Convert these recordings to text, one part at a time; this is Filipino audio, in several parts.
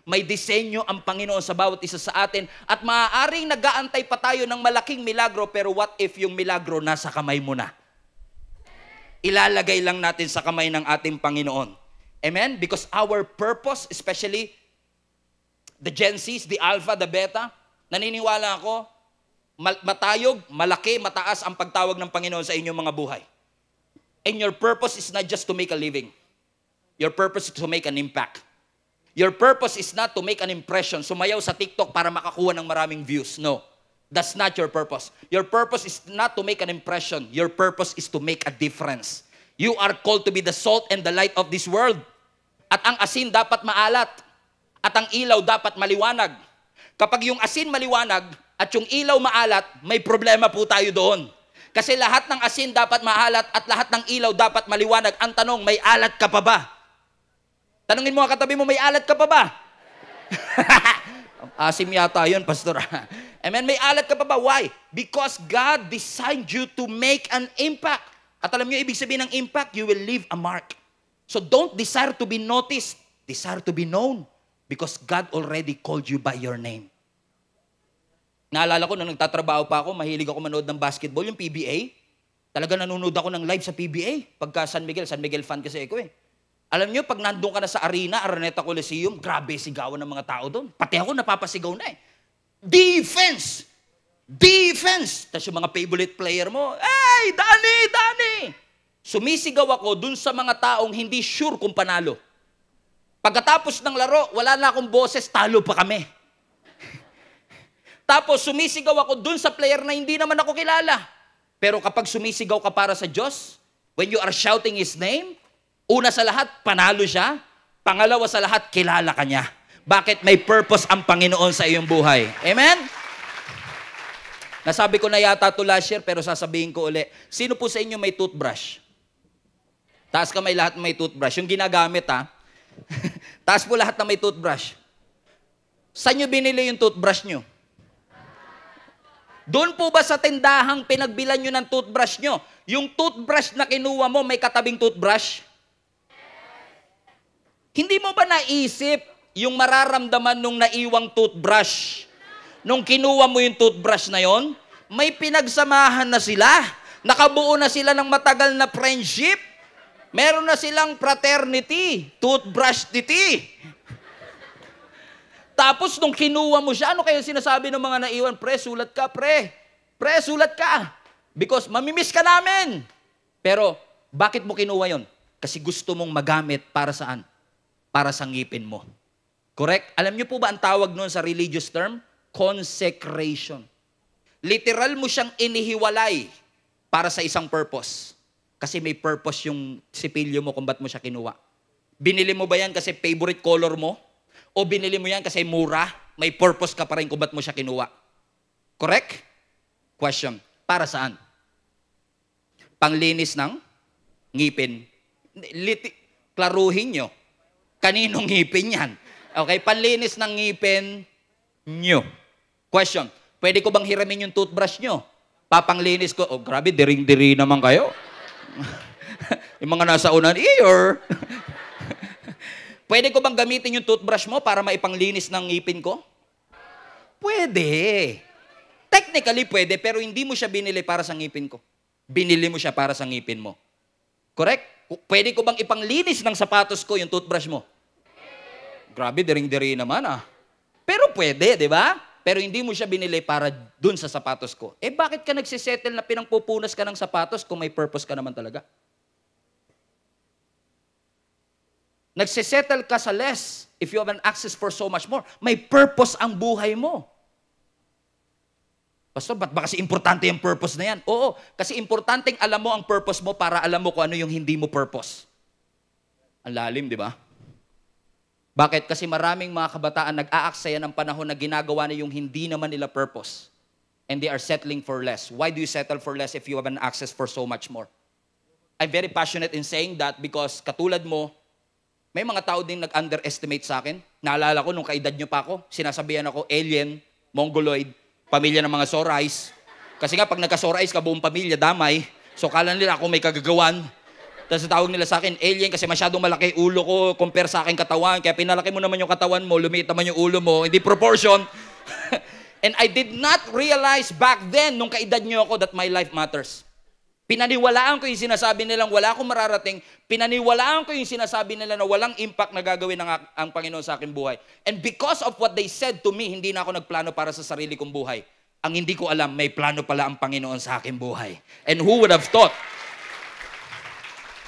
May disenyo ang Panginoon sa bawat isa sa atin at maaaring nag-aantay pa tayo ng malaking milagro, pero what if yung milagro nasa kamay mo na? Ilalagay lang natin sa kamay ng ating Panginoon. Amen? Because our purpose, especially the Gen Zs, the Alpha, the Beta, naniniwala ako, matayog, malaki, mataas ang pagtawag ng Panginoon sa inyong mga buhay. And your purpose is not just to make a living. Your purpose is to make an impact. Your purpose is not to make an impression, sumayaw sa TikTok para makakuha ng maraming views. No, that's not your purpose. Your purpose is not to make an impression. Your purpose is to make a difference. You are called to be the salt and the light of this world. At ang asin dapat maalat. At ang ilaw dapat maliwanag. Kapag yung asin maliwanag at yung ilaw maalat, may problema po tayo doon. Kasi lahat ng asin dapat maalat at lahat ng ilaw dapat maliwanag. Ang tanong, may alat ka pa ba? Tanungin mo ang katabi mo, may alat ka pa ba? Asim yata yun, pastor. Amen, may alat ka pa ba? Why? Because God designed you to make an impact. At alam niyo, ibig sabihin ng impact, you will leave a mark. So don't desire to be noticed. Desire to be known. Because God already called you by your name. Naalala ko, nung nagtatrabaho pa ako, mahilig ako manood ng basketball, yung PBA. Talaga nanonood ako ng live sa PBA. Pagka San Miguel fan kasi ako eh. Alam nyo, pag nandun ka na sa arena, Araneta Coliseum, grabe sigawan ng mga tao doon. Pati ako napapasigaw na eh. Defense! Defense! Tapos yung mga favorite player mo, hey, Danny! Sumisigaw ako dun sa mga taong hindi sure kung panalo. Pagkatapos ng laro, wala na akong boses, talo pa kami. Tapos sumisigaw ako dun sa player na hindi naman ako kilala. Pero kapag sumisigaw ka para sa Diyos, when you are shouting His name, una sa lahat, panalo siya. Pangalawa sa lahat, kilala ka niya. Bakit? May purpose ang Panginoon sa iyong buhay. Amen? Nasabi ko na yata ito last year, pero sasabihin ko uli. Sino po sa inyo may toothbrush? Taas kamay lahat may toothbrush. Yung ginagamit ha. Taas po lahat na may toothbrush. Saan nyo binili yung toothbrush nyo? Doon po ba sa tindahang pinagbilan nyo ng toothbrush nyo? Yung toothbrush na kinuha mo, may katabing toothbrush? Hindi mo ba naisip yung mararamdaman nung naiwang toothbrush? Nung kinuha mo yung toothbrush na yon, may pinagsamahan na sila. Nakabuo na sila ng matagal na friendship. Meron na silang fraternity, toothbrush-tity. Tapos nung kinuha mo siya, ano kaya sinasabi ng mga naiwan? Pre, sulat ka, pre. Pre, sulat ka. Because mamimiss ka namin. Pero, bakit mo kinuha yon? Kasi gusto mong magamit para saan? Para sa ngipin mo. Correct? Alam niyo po ba ang tawag noon sa religious term? Consecration. Literal mo siyang inihiwalay para sa isang purpose. Kasi may purpose yung sipilyo mo kung ba't mo siya kinuha. Binili mo ba yan kasi favorite color mo? O binili mo yan kasi mura? May purpose ka pa rin kung ba't mo siya kinuha. Correct? Question. Para saan? Panglinis ng ngipin. Klaruhin nyo. Kaninong ngipin yan? Okay, panlinis ng ngipin nyo. Question. Pwede ko bang hiramin yung toothbrush nyo? Papanglinis ko. Oh, grabe, diring-diri naman kayo. Yung mga nasa unan, ear. Pwede ko bang gamitin yung toothbrush mo para maipanglinis ng ngipin ko? Pwede. Technically pwede, pero hindi mo siya binili para sa ngipin ko. Binili mo siya para sa ngipin mo. Correct? Pwede ko bang ipanglinis ng sapatos ko yung toothbrush mo? Grabe, diring-diri naman ah. Pero pwede, di ba? Pero hindi mo siya binili para dun sa sapatos ko. Eh bakit ka nagsisettle na pinangpupunas ka ng sapatos kung may purpose ka naman talaga? Nagsisettle ka sa less if you have an access for so much more. May purpose ang buhay mo. Pastor, ba't ba kasi importante yung purpose na yan? Oo, kasi importanteng alam mo ang purpose mo para alam mo kung ano yung hindi mo purpose. Ang lalim, di ba? Bakit? Kasi maraming mga kabataan nag-aaksaya ng panahon na ginagawa na yung hindi naman nila purpose. And they are settling for less. Why do you settle for less if you have an access for so much more? I'm very passionate in saying that because katulad mo, may mga tao din nag-underestimate sa akin. Naalala ko, nung kaedad nyo pa ako, sinasabihan ako, alien, mongoloid, pamilya ng mga Sorais. Kasi nga, pag nagka-Sorais ka, buong pamilya, damay. So, kala nila ako may kagagawan. Tapos tawag nila sa akin, alien, kasi masyadong malaki ulo ko compare sa akin katawan. Kaya pinalaki mo naman yung katawan mo, lumiit naman yung ulo mo, hindi proportion. And I did not realize back then, nung kaedad nyo ako, that my life matters. Pinaniwalaan ko yung sinasabi nilang wala akong mararating. Pinaniwalaan ko yung sinasabi nila na walang impact na gagawin ang Panginoon sa aking buhay. And because of what they said to me, hindi na ako nagplano para sa sarili kong buhay. Ang hindi ko alam, may plano pala ang Panginoon sa aking buhay. And who would have thought?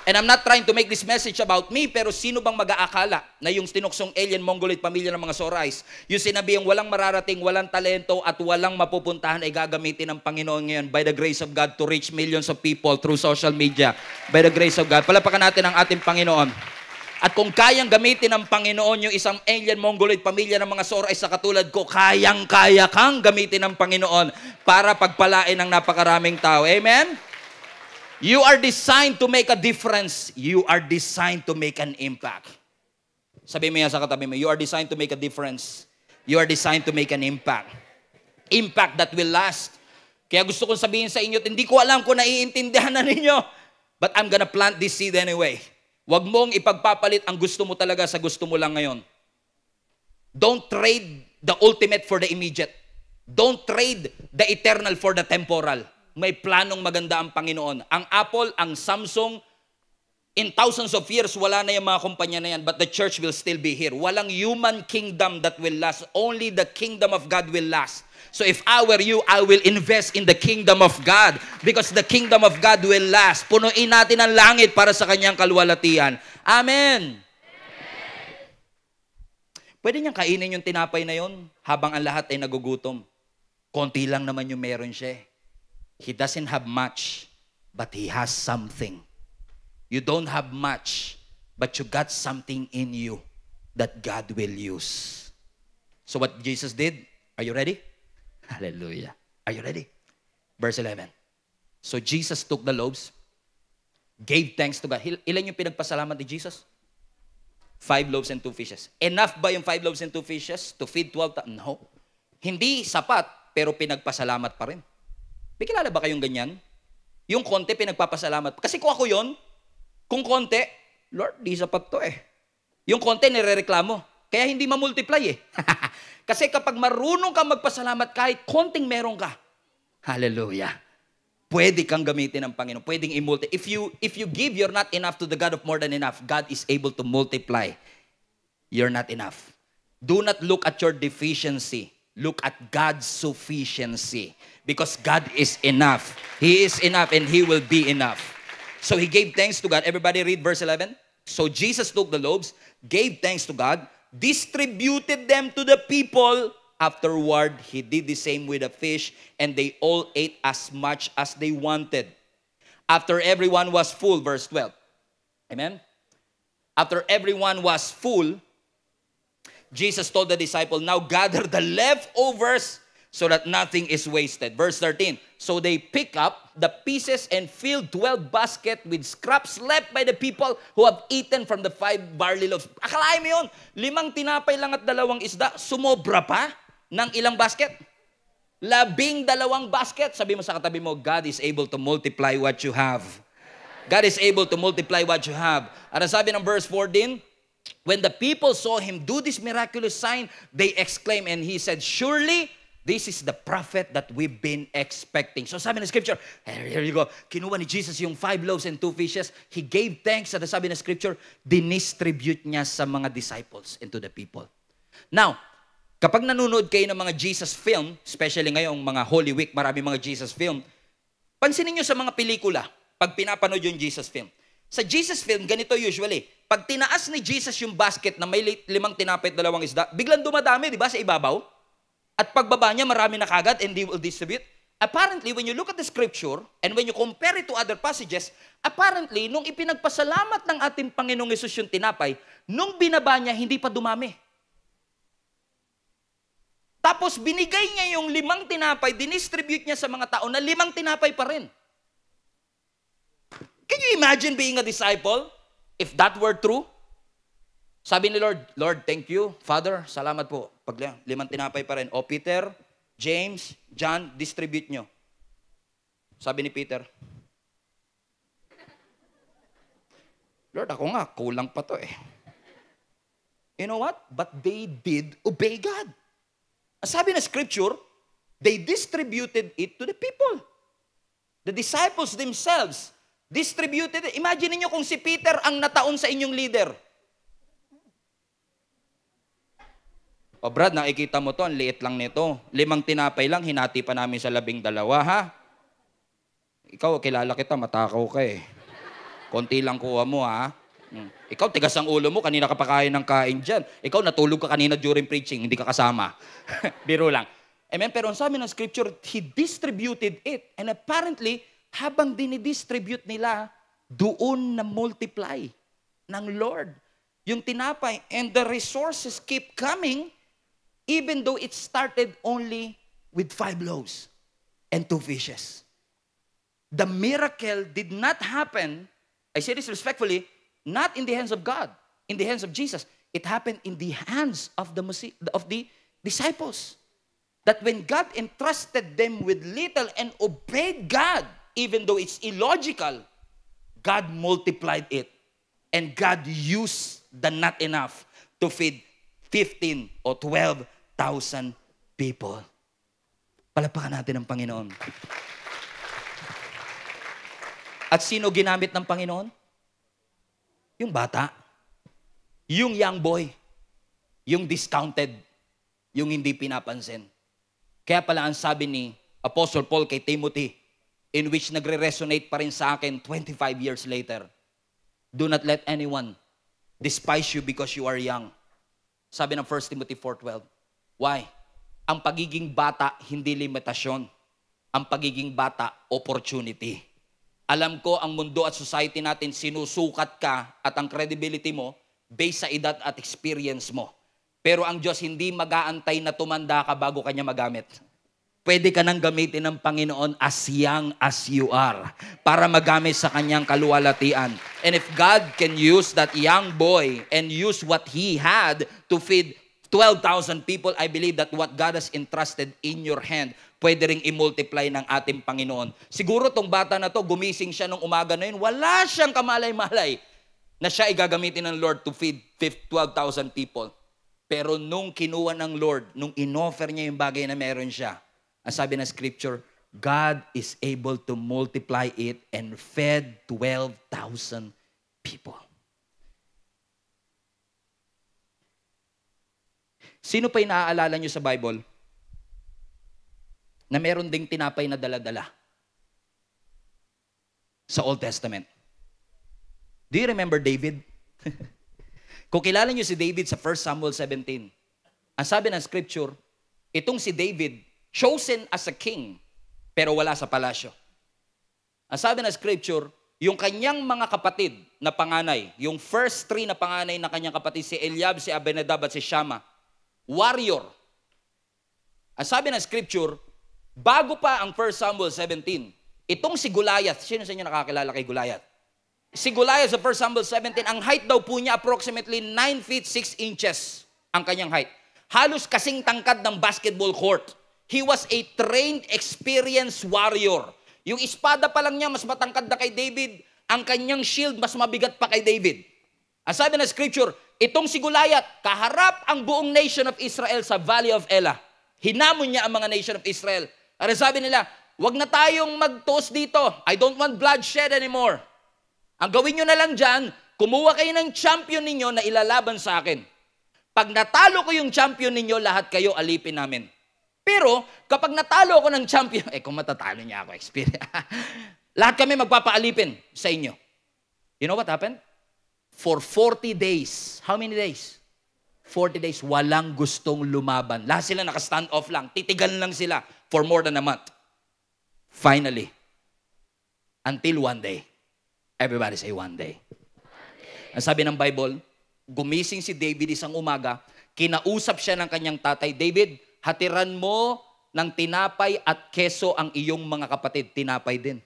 And I'm not trying to make this message about me, pero sino bang mag-aakala na yung tinuksong alien, mongoloid, pamilya ng mga Sorais, yung sinabi yung walang mararating, walang talento, at walang mapupuntahan ay gagamitin ng Panginoon ngayon by the grace of God to reach millions of people through social media. By the grace of God. Palapakan natin ang ating Panginoon. At kung kayang gamitin ng Panginoon yung isang alien, mongoloid, pamilya ng mga Sorais sa katulad ko, kayang-kaya kang gamitin ng Panginoon para pagpalain ng napakaraming tao. Amen? You are designed to make a difference. You are designed to make an impact. Sabi mo yan sa katabi mo, you are designed to make a difference. You are designed to make an impact. Impact that will last. Kaya gusto kong sabihin sa inyo, hindi ko alam kung naiintindihan na ninyo, but I'm gonna plant this seed anyway. Huwag mong ipagpapalit ang gusto mo talaga sa gusto mo lang ngayon. Don't trade the ultimate for the immediate. Don't trade the eternal for the temporal. May planong maganda ang Panginoon. Ang Apple, ang Samsung, in thousands of years, wala na yung mga kumpanya na yan, but the church will still be here. Walang human kingdom that will last. Only the kingdom of God will last. So if I were you, I will invest in the kingdom of God because the kingdom of God will last. Punuin natin ang langit para sa kanyang kaluwalhatian. Amen. Pwede niyang kainin yung tinapay na yon habang ang lahat ay nagugutom. Konti lang naman yung meron siya. He doesn't have much, but he has something. You don't have much, but you got something in you that God will use. So what Jesus did, are you ready? Hallelujah. Are you ready? Verse 11. So Jesus took the loaves, gave thanks to God. Ilan yung pinagpasalamat ni Jesus? 5 loaves and 2 fishes. Enough ba yung 5 loaves and 2 fishes to feed 12,000? No. Hindi sapat, pero pinagpasalamat pa rin. May kilala ba kayong ganyan? Yung konti, pinagpapasalamat. Kasi kung ako yon, kung konti, Lord, di sapat to eh. Yung konti, nirereklamo. Kaya hindi ma-multiply eh. Kasi kapag marunong kang magpasalamat, kahit konting meron ka, hallelujah, pwede kang gamitin ng Panginoon. Pwedeng i-multiply. If you give, you're not enough to the God of more than enough. God is able to multiply. You're not enough. Do not look at your deficiency. Look at God's sufficiency. Because God is enough. He is enough and He will be enough. So He gave thanks to God. Everybody read verse 11. So Jesus took the loaves, gave thanks to God, distributed them to the people. Afterward, He did the same with the fish, and they all ate as much as they wanted. After everyone was full, verse 12. Amen? After everyone was full, Jesus told the disciple, now gather the leftovers so that nothing is wasted. Verse 13, so they pick up the pieces and filled 12 baskets with scraps left by the people who have eaten from the 5 barley loaves. Akalain mo yun, 5 tinapay lang at 2 isda, sumobra pa ng ilang basket? 12 basket. Sabi mo sa katabi mo, God is able to multiply what you have. God is able to multiply what you have. At ang sabi ng verse 14, when the people saw Him do this miraculous sign, they exclaimed, and He said, surely this is the prophet that we've been expecting. So sabi ng scripture, here you go, kinuha ni Jesus yung 5 loaves and 2 fishes, He gave thanks, at sabi ng scripture, dinistribute niya sa mga disciples and to the people. Now, kapag nanonood kayo ng mga Jesus film, especially ngayong mga Holy Week, marami mga Jesus film, pansinin nyo sa mga pelikula, pag pinapanood yung Jesus film. Sa Jesus film, ganito usually, pag tinaas ni Jesus yung basket na may 5 tinapay at 2 isda, biglang dumadami, di ba, sa ibabaw? At pagbaba niya, marami na kagad and He will distribute. Apparently, when you look at the scripture and when you compare it to other passages, apparently, nung ipinagpasalamat ng ating Panginoong Yesus yung tinapay, nung binaba niya, hindi pa dumami. Tapos binigay niya yung 5 tinapay, dinistribute niya sa mga tao na 5 tinapay pa rin. Can you imagine being a disciple if that were true? Sabi ni Lord, Lord, thank you. Father, salamat po. Pag 5 tinapay pa rin. O Peter, James, John, distribute nyo. Sabi ni Peter, Lord, ako nga, kulang pa to eh. You know what? But they did obey God. Sabi na scripture, they distributed it to the people. The disciples themselves distributed it. Imagine niyo kung si Peter ang nataon sa inyong leader. O Brad, nakikita mo to, ang liit lang nito. 5 tinapay lang, hinati pa namin sa 12, ha? Ikaw, kilala kita, matakaw ka eh. Konti lang kuha mo, ha? Ikaw, tigas ang ulo mo, kanina ka pa kain ng kain dyan. Ikaw, natulog ka kanina during preaching, hindi ka kasama. Biro lang. Amen? Pero ang sabi ng scripture, he distributed it. And apparently, habang dinidistribute nila, doon na multiply ng Lord yung tinapay. And the resources keep coming, even though it started only with 5 loaves and 2 fishes. The miracle did not happen, I say this respectfully, not in the hands of God, in the hands of Jesus. It happened in the hands of the disciples. That when God entrusted them with little and obeyed God, even though it's illogical, God multiplied it. And God used the not enough to feed 15 or 12,000 people. Palapakan natin ang Panginoon. At sino ginamit ng Panginoon? Yung bata. Yung young boy. Yung discounted. Yung hindi pinapansin. Kaya pala ang sabi ni Apostle Paul kay Timothy, in which nagre-resonate pa rin sa akin 25 years later, do not let anyone despise you because you are young. Sabi ng 1 Timothy 4:12. Why? Ang pagiging bata, hindi limitasyon. Ang pagiging bata, opportunity. Alam ko, ang mundo at society natin, sinusukat ka at ang credibility mo based sa edad at experience mo. Pero ang Diyos hindi mag-aantay na tumanda ka bago kanya magamit. Pwede ka nang gamitin ng Panginoon as young as you are para magamit sa kanyang kaluwalhatian. And if God can use that young boy and use what he had to feed 12,000 people, I believe that what God has entrusted in your hand, pwede ring i-multiply ng ating Panginoon. Siguro tong bata na to, gumising siya nung umaga na yun, wala siyang kamalay-malay na siya igagamitin ng Lord to feed 12,000 people. Pero nung kinuha ng Lord, nung inoffer niya yung bagay na meron siya, ang sabi ng scripture, God is able to multiply it and fed 12,000 people. Sino pa yung naaalala nyo sa Bible na meron ding tinapay na dala-dala sa Old Testament? Do you remember David? Kung kilala nyo si David sa 1 Samuel 17, ang sabi ng scripture, itong si David, chosen as a king, pero wala sa palasyo. Ang sabi ng scripture, yung kanyang mga kapatid na panganay, yung first 3 na panganay na kanyang kapatid, si Eliab, si Abinadab at si Shammah, warrior. Ang sabi ng scripture, bago pa ang 1 Samuel 17, itong si Goliath, sino sa inyo nakakilala kay Goliath? Si Goliath sa 1 Samuel 17, ang height daw po niya approximately 9 feet 6 inches ang kanyang height. Halos kasing tangkad ng basketball court. He was a trained, experienced warrior. Yung espada pa lang niya, mas matangkad na kay David. Ang kanyang shield, mas mabigat pa kay David. Ang sabi ng scripture, itong si Goliath, kaharap ang buong nation of Israel sa Valley of Elah. Hinamon niya ang mga nation of Israel. At sabi nila, wag na tayong magtuos dito. I don't want bloodshed anymore. Ang gawin nyo na lang dyan, kumuha kayo ng champion ninyo na ilalaban sa akin. Pag natalo ko yung champion ninyo, lahat kayo alipin namin. Pero, kapag natalo ako ng champion, kung matatalo niya ako, experience. Lahat kami magpapaalipin sa inyo. You know what happened? For 40 days. How many days? 40 days, walang gustong lumaban. Lahat sila naka-stand off lang. Titigan lang sila for more than a month. Finally, until one day. Everybody say one day. Ang sabi ng Bible, gumising si David isang umaga, kinausap siya ng kanyang tatay, David, hatiran mo ng tinapay at keso ang iyong mga kapatid. Tinapay din.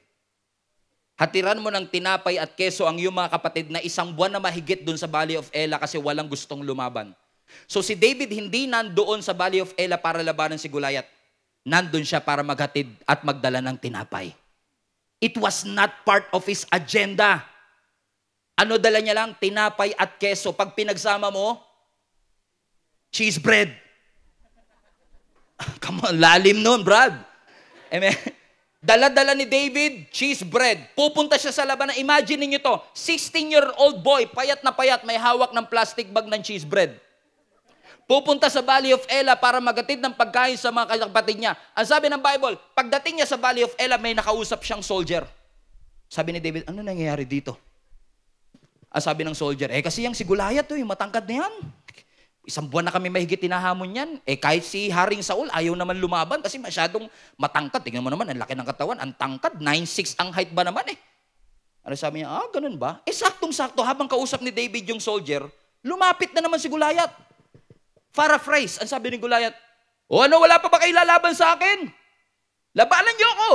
Hatiran mo ng tinapay at keso ang iyong mga kapatid na 1 buwan na mahigit dun sa Valley of Elah kasi walang gustong lumaban. So si David hindi nandoon sa Valley of Elah para labanan si Goliath. Nandun siya para maghatid at magdala ng tinapay. It was not part of his agenda. Ano dala niya lang? Tinapay at keso. Pag pinagsama mo, cheese bread. Come on, lalim nun, Brad. Amen. Dala-dala ni David, cheese bread. Pupunta siya sa labanan. Imagine niyo to, 16-year-old boy, payat na payat, may hawak ng plastic bag ng cheese bread. Pupunta sa Valley of Elah para magatid ng pagkain sa mga kapatid niya. Ang sabi ng Bible, pagdating niya sa Valley of Elah, may nakausap siyang soldier. Sabi ni David, ano nangyayari dito? Ang sabi ng soldier, kasi yung si Goliath to, yung matangkad na yan. 1 buwan na kami mahigit tinahamon yan. Kahit si Haring Saul, ayaw naman lumaban kasi masyadong matangkad. Tingnan mo naman, ang laki ng katawan, ang tangkad, 9'6" ang height ba naman Ano sabi niya, ganun ba? Saktong-sakto, habang kausap ni David yung soldier, lumapit na naman si Goliath. Paraphrase, ang sabi ni Goliath, ano, wala pa ba kayo lalaban sa akin? Labanan niyo ako.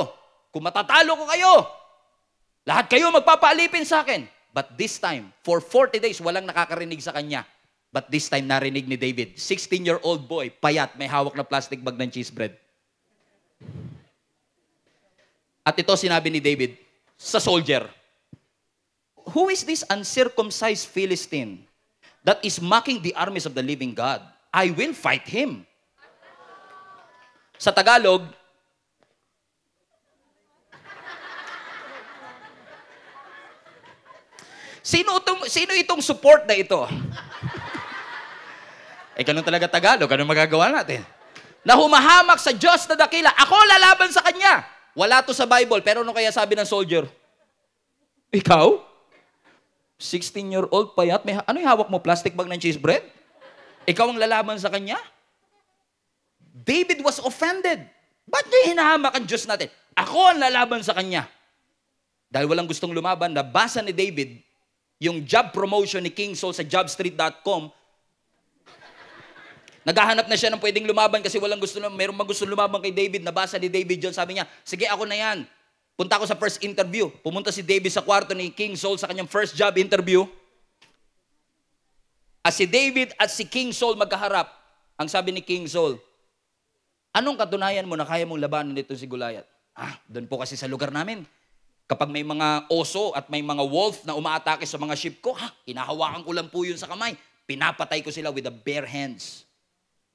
Kung matatalo ko kayo, lahat kayo magpapaalipin sa akin. But this time, for 40 days, walang nakakarinig sa kanya. But this time, narinig ni David, 16-year-old boy, payat, may hawak na plastic bag ng cheese bread. At ito sinabi ni David sa soldier, who is this uncircumcised Philistine that is mocking the armies of the living God? I will fight him. Sa Tagalog, sino itong support na ito? Ganun talaga Tagalog, ganun magagawa natin. Na humahamak sa Diyos na dakila, ako lalaban sa Kanya. Wala to sa Bible, pero ano kaya sabi ng soldier? Ikaw? 16-year-old payat, ano yung hawak mo? Plastic bag ng cheese bread? Ikaw ang lalaban sa Kanya? David was offended. Ba't niya hinahamak ang Diyos natin? Ako ang lalaban sa Kanya. Dahil walang gustong lumaban, nabasa ni David yung job promotion ni King Saul sa jobstreet.com. Naghahanap na siya ng pwedeng lumaban kasi mayroong gusto lumaban kay David. Nabasa ni David yun. Sabi niya, sige ako na yan. Punta ako sa first interview. Pumunta si David sa kwarto ni King Saul sa kanyang first job interview. As si David at si King Saul magkaharap, ang sabi ni King Saul, anong katunayan mo na kaya mong labanan nito si Goliath? Doon po kasi sa lugar namin. Kapag may mga oso at may mga wolf na umaatake sa mga sheep ko, hinahawakan ko lang po yun sa kamay. Pinapatay ko sila with the bare hands.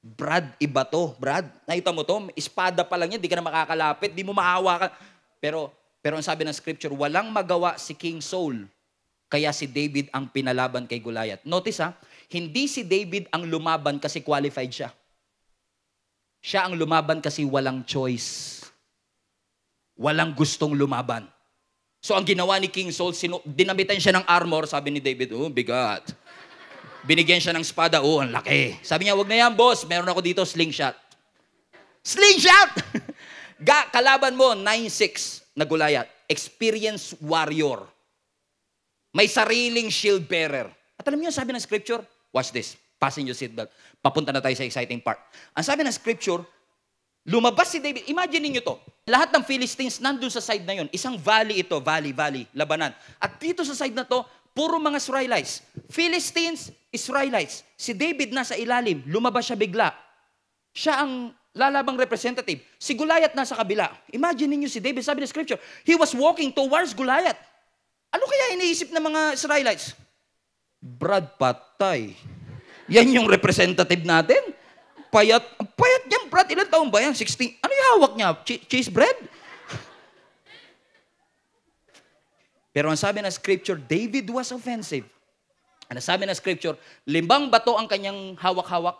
Brad, iba to. Brad, nakita mo to? Espada pa lang yan, di ka na makakalapit, di mo maahawakan. Pero ang sabi ng scripture, walang magawa si King Saul, kaya si David ang pinalaban kay Goliath. Notice hindi si David ang lumaban kasi qualified siya. Siya ang lumaban kasi walang choice. Walang gustong lumaban. So ang ginawa ni King Saul, dinamitan siya ng armor, sabi ni David, bigat. Binigyan siya ng espada, ang laki. Sabi niya, wag na yan, boss. Meron ako dito, slingshot. Slingshot! Kalaban mo, 9'6" na Goliath. Experienced warrior. May sariling shield bearer. At alam niyo, sabi ng scripture, watch this, fasten your seatbelt. Papunta na tayo sa exciting part. Ang sabi ng scripture, lumabas si David. Imagine niyo to. Lahat ng Philistines nandun sa side na yon. Isang valley ito, valley, labanan. At dito sa side na to, puro mga Israelites. Philistines, Israelites. Si David nasa ilalim, lumabas siya bigla. Siya ang lalabang representative. Si Goliath nasa kabila. Imagine niyo si David, sabi ng scripture, he was walking towards Goliath. Ano kaya iniisip ng mga Israelites? Brad, patay. Yan yung representative natin. Payat yan, Brad. Ilan taon ba yan? 16. Ano yung hawak niya? Cheese bread? Pero ang sabi ng scripture, David was offensive. Ang sabi ng scripture, 5 bato ang kanyang hawak-hawak,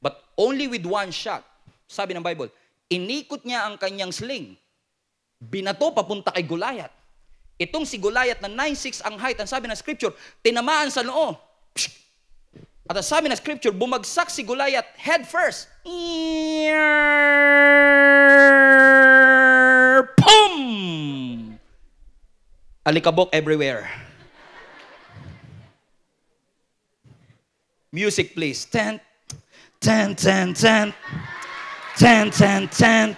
but only with one shot. Sabi ng Bible, inikot niya ang kanyang sling. Binato papunta kay Goliath. Itong si Goliath na 9'6" ang height, ang sabi ng scripture, tinamaan sa noo. At ang sabi ng scripture, bumagsak si Goliath head first. Pum! Alikabok everywhere. Music please. Tent, tent, tent, tent. Tent, tent, tent.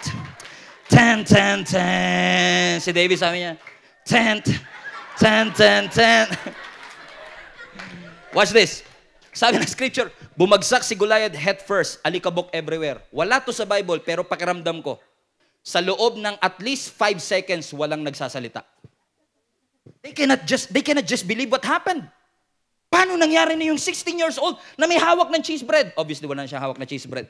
Tent, tent, tent. Si David sabi niya, tent, tent, tent, tent. Watch this. Sabi ng scripture, bumagsak si Goliath head first, alikabok everywhere. Wala to sa Bible, pero pakiramdam ko, sa loob ng at least 5 seconds, walang nagsasalita. They cannot just believe what happened. Paano nangyari na yung 16 years old na may hawak ng cheese bread? Obviously, wala na siya hawak na cheese bread.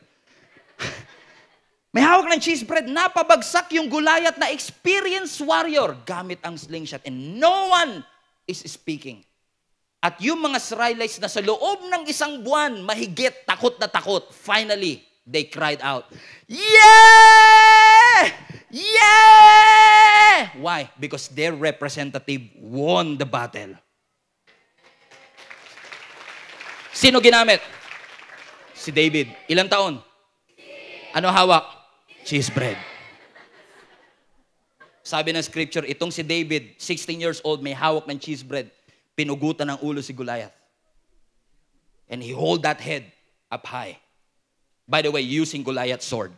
May hawak ng cheese bread. Napabagsak yung Goliath na experienced warrior gamit ang slingshot. And no one is speaking. At yung mga Israelites na sa loob ng isang buwan, mahigit, takot na takot, finally, they cried out, "Yeah! Yeah!" Why? Because their representative won the battle. Sino ginamit? Si David. Ilang taon? Ano hawak? Cheese bread. Sabi ng scripture, itong si David, 16 years old, may hawak ng cheese bread. Pinugutan ng ulo si Goliath. And he hold that head up high. By the way, using Goliath's sword.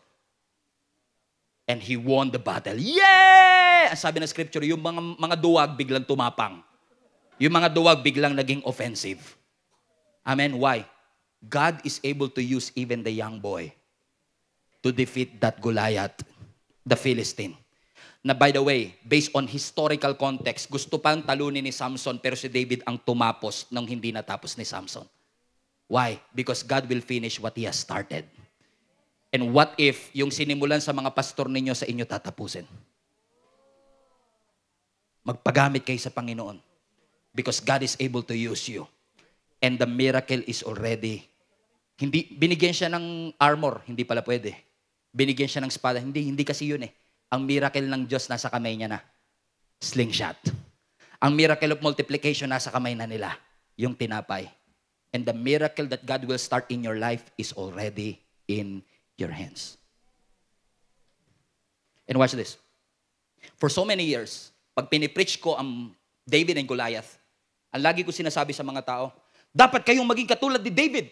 And he won the battle. Yeah! Sabi ng scripture, yung mga duwag biglang tumapang. Yung mga duwag biglang naging offensive. Amen. Why? God is able to use even the young boy to defeat that Goliath, the Philistine. Na by the way, based on historical context, gusto pang talunin ni Samson pero si David ang tumapos nung hindi natapos ni Samson. Why? Because God will finish what He has started. And what if yung sinimulan sa mga pastor ninyo sa inyo tatapusin? Magpagamit kayo sa Panginoon. Because God is able to use you. And the miracle is already, binigyan siya ng armor, hindi pala pwede. Binigyan siya ng espada, hindi kasi yun eh. Ang miracle ng Diyos nasa kamay niya na, slingshot. Ang miracle of multiplication nasa kamay na nila, yung tinapay. And the miracle that God will start in your life is already in your hands. And watch this. For so many years, pag pinipreach ko ang David and Goliath, ang lagi ko sinasabi sa mga tao, dapat kayong maging katulad ni David.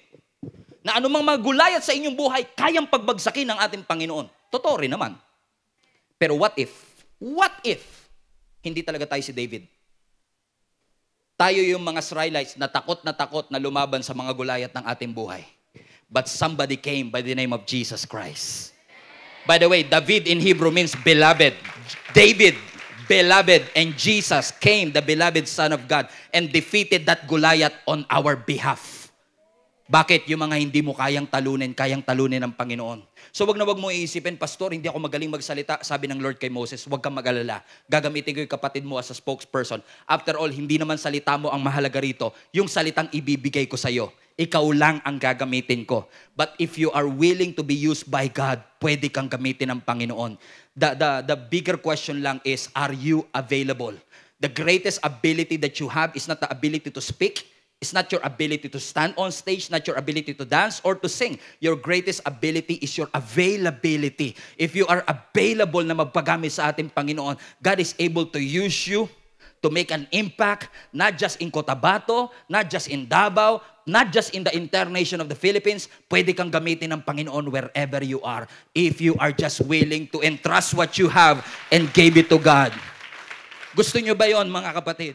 Na anumang mga Goliath sa inyong buhay, kayang pagbagsakin ng ating Panginoon. Totoo rin naman. Pero what if, hindi talaga tayo si David? Tayo yung mga Israelites na takot na lumaban sa mga Goliath ng ating buhay. But somebody came by the name of Jesus Christ. By the way, David in Hebrew means beloved. David, beloved, and Jesus came, the beloved Son of God, and defeated that Goliath on our behalf. Bakit? Yung mga hindi mo kayang talunin ng Panginoon. So wag na wag mo iisipin, Pastor, hindi ako magaling magsalita. Sabi ng Lord kay Moses, wag kang mag-alala. Gagamitin ko yung kapatid mo as a spokesperson. After all, hindi naman salita mo ang mahalaga rito. Yung salitang ibibigay ko sa'yo. Ikaw lang ang gagamitin ko. But if you are willing to be used by God, pwede kang gamitin ng Panginoon. The bigger question lang is, are you available? The greatest ability that you have is not the ability to speak. It's not your ability to stand on stage, not your ability to dance or to sing. Your greatest ability is your availability. If you are available na magpagamit sa ating Panginoon, God is able to use you to make an impact, not just in Cotabato, not just in Davao, not just in the entire nation of the Philippines. Pwede kang gamitin ng Panginoon wherever you are if you are just willing to entrust what you have and give it to God. Gusto nyo ba yon, mga kapatid?